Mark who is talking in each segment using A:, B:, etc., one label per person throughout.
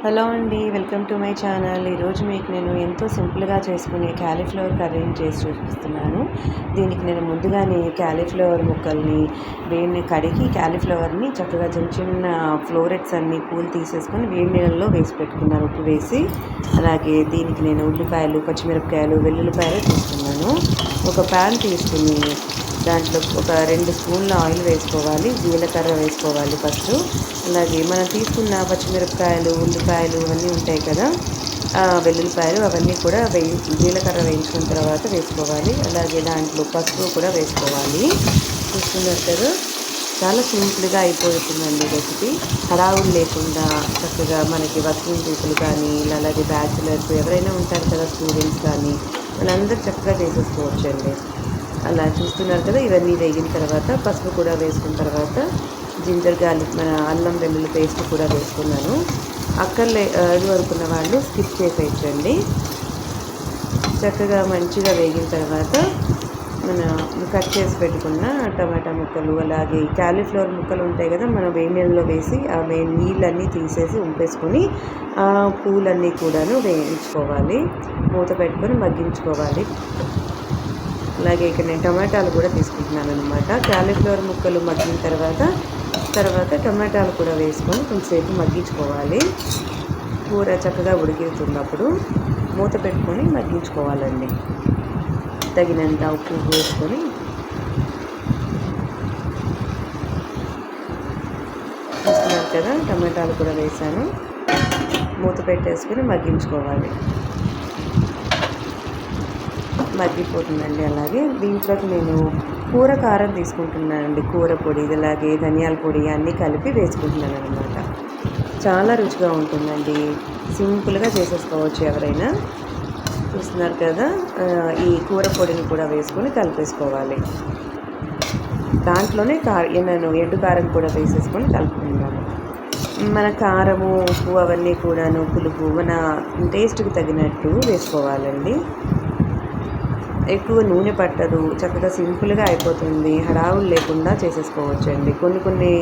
A: Hello అండి, welcome to my channel. ఈరోజు మీకు నేను ఎంతో సింపుల్గా చేసుకునే క్యాలీఫ్లవర్ కర్రీని చేసి చూపిస్తున్నాను. దీనికి నేను ముందుగానే క్యాలీఫ్లవర్ ముక్కల్ని వేడిని కడిగి క్యాలీఫ్లవర్ని చక్కగా చిన్న చిన్న ఫ్లోరెట్స్ అన్ని పూలు తీసేసుకొని వేడి నీళ్ళల్లో వేసి పెట్టుకున్నాను, ఉప్పు వేసి. అలాగే దీనికి నేను ఉల్లిపాయలు, పచ్చిమిరపకాయలు, వెల్లుల్లిపాయలు తీసుకున్నాను. ఒక ప్యాన్ తీసుకుని దాంట్లో ఒక 2 స్పూన్ల ఆయిల్ వేసుకోవాలి, జీలకర్ర వేసుకోవాలి ఫస్ట్. అలాగే మనం తీసుకున్న పచ్చిమిరపకాయలు, ఉల్లిపాయలు ఇవన్నీ ఉంటాయి కదా, వెల్లుల్లిపాయలు అవన్నీ కూడా జీలకర్ర వేయించుకున్న తర్వాత వేసుకోవాలి. అలాగే దాంట్లో పసుపు కూడా వేసుకోవాలి. చూస్తున్నారు కదా, చాలా సింపుల్గా అయిపోతుందండి రెసిపీ. హడావులు లేకుండా చక్కగా మనకి వర్కింగ్ పీపుల్ కానీ, అలాగే బ్యాచిలర్స్ ఎవరైనా ఉంటారు కదా, స్టూడెంట్స్ కానీ, వాళ్ళందరూ చక్కగా చేసేసుకోవచ్చండి. అలా చూస్తున్నారు కదా, ఇవన్నీ వేగిన తర్వాత పసుపు కూడా వేసుకున్న తర్వాత జింజర్ గార్లిక్, మన అల్లం వెల్లుల్లి పేస్ట్ కూడా వేసుకున్నాను. అది వరకున్న వాళ్ళు స్కిప్ చేసేయచ్చండి. చక్కగా మంచిగా వేగిన తర్వాత మన కట్ చేసి పెట్టుకున్న టమాటా ముక్కలు, అలాగే క్యాలీఫ్లవర్ ముక్కలు ఉంటాయి కదా, మనం వేడి నీళ్ళలో వేసి ఆ నీళ్ళన్నీ తీసేసి ఉంపేసుకొని ఆ పూలన్నీ కూడాను వేయించుకోవాలి. మూత పెట్టుకొని మగ్గించుకోవాలి. అలాగే ఇక్కడ నేను టమాటాలు కూడా తీసుకుంటున్నాను అనమాట. క్యాలీఫ్లవర్ ముక్కలు మగ్గిన తర్వాత టమాటాలు కూడా వేసుకొని కొంచెంసేపు మగ్గించుకోవాలి. కూర చక్కగా ఉడికితున్నప్పుడు మూత పెట్టుకొని మగ్గించుకోవాలండి. తగినంత ఉప్పు వేసుకొని చూస్తున్నారు కదా, టమాటాలు కూడా వేసాను. మూత పెట్టేసుకొని మగ్గించుకోవాలి. మగ్గిపోతుందండి. అలాగే దీంట్లోకి నేను కూర కారం తీసుకుంటున్నానండి, కూర పొడి, అలాగే ధనియాల పొడి అన్నీ కలిపి వేసుకుంటున్నాను అనమాట. చాలా రుచిగా ఉంటుందండి, సింపుల్గా చేసేసుకోవచ్చు ఎవరైనా. చూస్తున్నారు కదా, ఈ కూర పొడిని కూడా వేసుకొని కలిపేసుకోవాలి. దాంట్లోనే నేను ఎండు కారం కూడా వేసేసుకొని కలుపుకుంటున్నాను. మన కారము, ఉప్పు అవన్నీ కూడాను పులుపు మన టేస్ట్కి తగినట్టు వేసుకోవాలండి. ఎక్కువ నూనె పట్టదు, చక్కగా సింపుల్గా అయిపోతుంది. హడావులు లేకుండా చేసేసుకోవచ్చు అండి. కొన్ని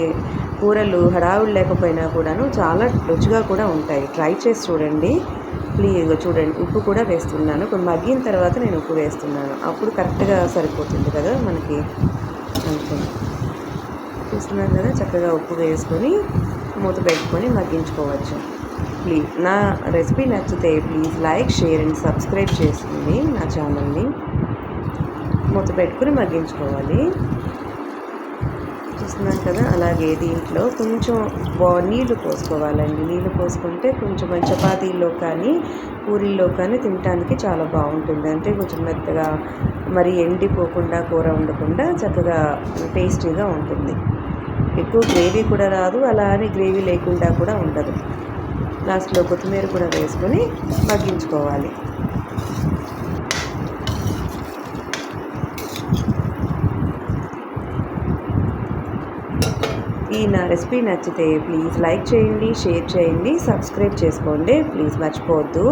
A: కూరలు హడావులు లేకపోయినా కూడాను చాలా రుచిగా కూడా ఉంటాయి. ట్రై చేసి చూడండి ప్లీజ్. చూడండి, ఉప్పు కూడా వేస్తున్నాను. కొన్ని మగ్గిన తర్వాత నేను ఉప్పు వేస్తున్నాను, అప్పుడు కరెక్ట్గా సరిపోతుంది కదా మనకి. అంతే, చూస్తున్నారు కదా, చక్కగా ఉప్పు వేసుకొని మూత పెట్టుకొని మగ్గించుకోవచ్చు. ప్లీజ్ నా రెసిపీ నచ్చితే please like, share and subscribe చేసింది నా ఛానల్ని. మూత పెట్టుకుని మగ్గించుకోవాలి. చూస్తున్నాను కదా, అలాగే దీంట్లో కొంచెం నీళ్లు పోసుకోవాలండి. నీళ్లు పోసుకుంటే కొంచెం చపాతీల్లో కానీ పూరీల్లో కానీ తినడానికి చాలా బాగుంటుంది. అంటే కొంచెం మెత్తగా, మరి ఎండిపోకుండా, కూర ఉండకుండా చక్కగా టేస్టీగా ఉంటుంది. ఎక్కువ గ్రేవీ కూడా రాదు, అలా అని గ్రేవీ లేకుండా కూడా ఉండదు. లాస్ట్లో కొత్తిమీర కూడా వేసుకొని మగ్గించుకోవాలి. ఈ నా రెసిపీ నచ్చితే ప్లీజ్ లైక్ చేయండి, షేర్ చేయండి, సబ్స్క్రైబ్ చేసుకోండి ప్లీజ్, మర్చిపోవద్దు.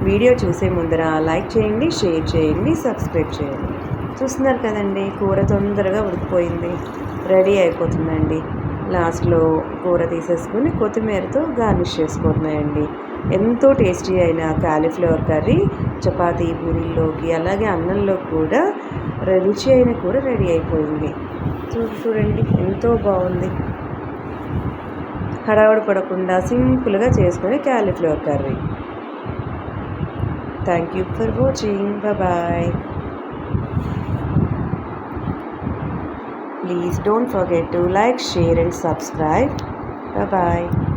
A: వీడియో చూసే ముందర లైక్ చేయండి, షేర్ చేయండి, సబ్స్క్రైబ్ చేయండి. చూస్తున్నారు కదండి, కూర తొందరగా ఉడికిపోయింది, రెడీ అయిపోతుందండి. లాస్ట్లో కూర తీసేసుకొని కొత్తిమీరతో గార్నిష్ చేసుకుంటున్నాయండి. ఎంతో టేస్టీ అయిన క్యాలీఫ్లవర్ కర్రీ చపాతీ, పూరీల్లోకి, అలాగే అన్నంలో కూడా రుచి అయిన కూర రెడీ అయిపోయింది. చూడండి, ఎంతో బాగుంది. హడావుడి పడకుండా సింపుల్గా చేసుకునే cauliflower curry. Thank you for watching. Bye. Please don't forget to like, share and subscribe. Bye bye.